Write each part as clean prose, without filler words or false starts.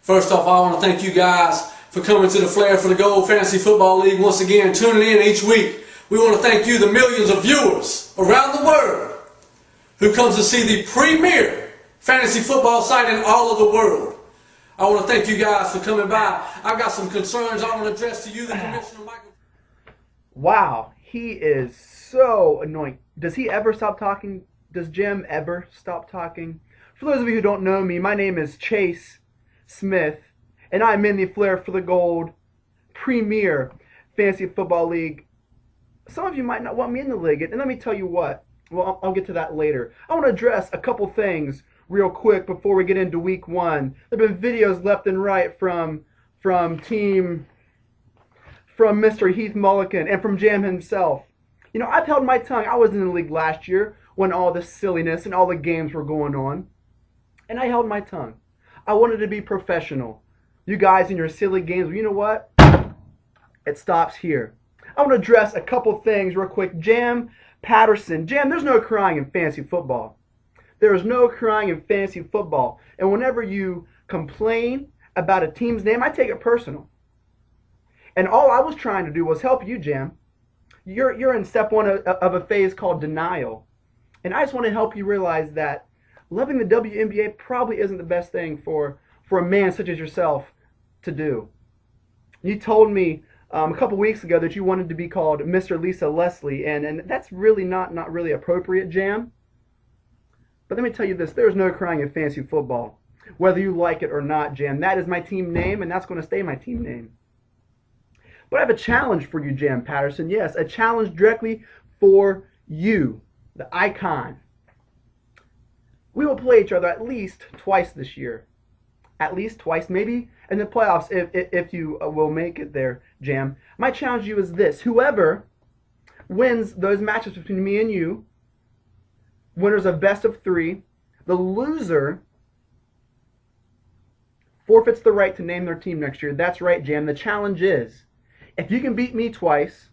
First off, I want to thank you guys for coming to the Flair for the Gold Fantasy Football League once again, tuning in each week. We want to thank you, the millions of viewers around the world who comes to see the premier fantasy football site in all of the world. I want to thank you guys for coming by. I've got some concerns I want to address to you, the Commissioner Michael. Wow, he is so annoying. Does he ever stop talking? Does Jim ever stop talking? For those of you who don't know me, my name is Chase Smith, and I'm in the Flair for the Gold Premier Fantasy Football League. Some of you might not want me in the league, and let me tell you what. Well, I'll get to that later. I want to address a couple things real quick before we get into week one. There have been videos left and right from Mr. Heath Mulligan and from Jam himself. You know, I've held my tongue. I was in the league last year when all the silliness and all the games were going on, and I held my tongue. I wanted to be professional. You guys in your silly games, well, you know what? It stops here. I want to address a couple things real quick. Jam Patterson. Jam, there's no crying in fantasy football. There is no crying in fantasy football. And whenever you complain about a team's name, I take it personal. And all I was trying to do was help you, Jam. You're in step one of a phase called denial. And I just want to help you realize that loving the WNBA probably isn't the best thing for a man such as yourself to do. You told me a couple weeks ago that you wanted to be called Mr. Lisa Leslie, and that's really not really appropriate, Jam. But let me tell you this, there's no crying in fantasy football. Whether you like it or not, Jam, that is my team name, and that's going to stay my team name. But I have a challenge for you, Jam Patterson. Yes, a challenge directly for you, the icon. We will play each other at least twice this year. At least twice, maybe in the playoffs if you will make it there, Jam. My challenge to you is this. Whoever wins those matches between me and you, winners of best of three, the loser forfeits the right to name their team next year. That's right, Jam. The challenge is, if you can beat me twice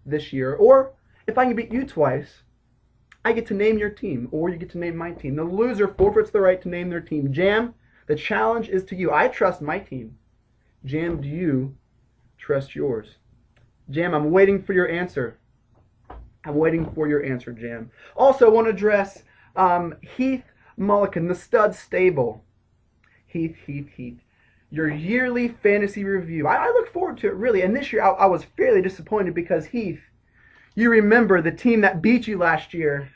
this year, or if I can beat you twice, I get to name your team, or you get to name my team. The loser forfeits the right to name their team. Jam, the challenge is to you. I trust my team. Jam, do you trust yours? Jam, I'm waiting for your answer. I'm waiting for your answer, Jam. Also, I want to address Heath Mulligan, the stud stable. Heath. Your yearly fantasy review. I look forward to it, really. And this year, I was fairly disappointed because, Heath, you remember the team that beat you last year.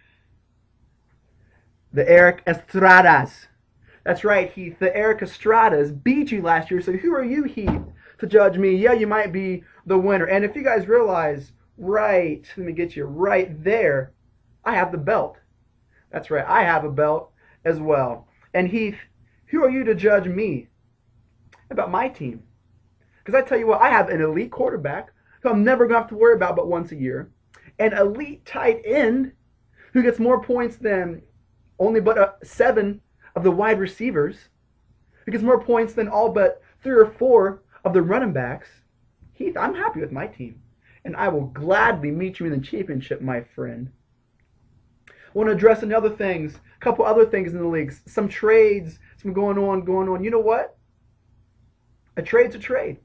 The Eric Estradas. That's right, Heath. The Eric Estradas beat you last year. So who are you, Heath, to judge me? Yeah, you might be the winner. And if you guys realize, right, let me get you right there, I have the belt. That's right, I have a belt as well. And Heath, who are you to judge me about my team? Because I tell you what, I have an elite quarterback who I'm never going to have to worry about but once a year. An elite tight end who gets more points than only but 7 of the wide receivers, who gets more points than all but 3 or 4 of the running backs. Heath, I'm happy with my team, and I will gladly meet you in the championship, my friend. I want to address another things, a couple other things in the leagues, some trades, some going on. You know what? A trade's a trade.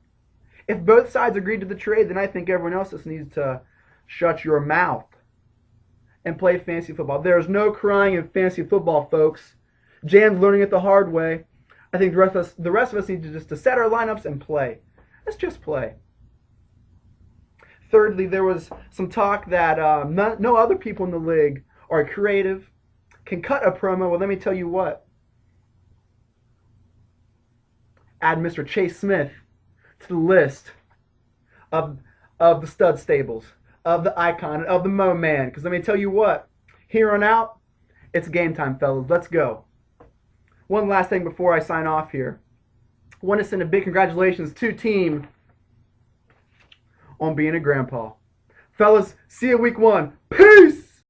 If both sides agreed to the trade, then I think everyone else just needs to shut your mouth and play fantasy football. There's no crying in fantasy football, folks. Jam's learning it the hard way. I think the rest of us need to set our lineups and play. Let's just play. Thirdly, there was some talk that no other people in the league are creative, can cut a promo. Well, let me tell you what. Add Mr. Chase Smith to the list of the stud stables, of the icon, of the Mo Man. Because let me tell you what, here on out, it's game time, fellas. Let's go. One last thing before I sign off here. I want to send a big congratulations to Team on being a grandpa. Fellas, see you week one. Peace!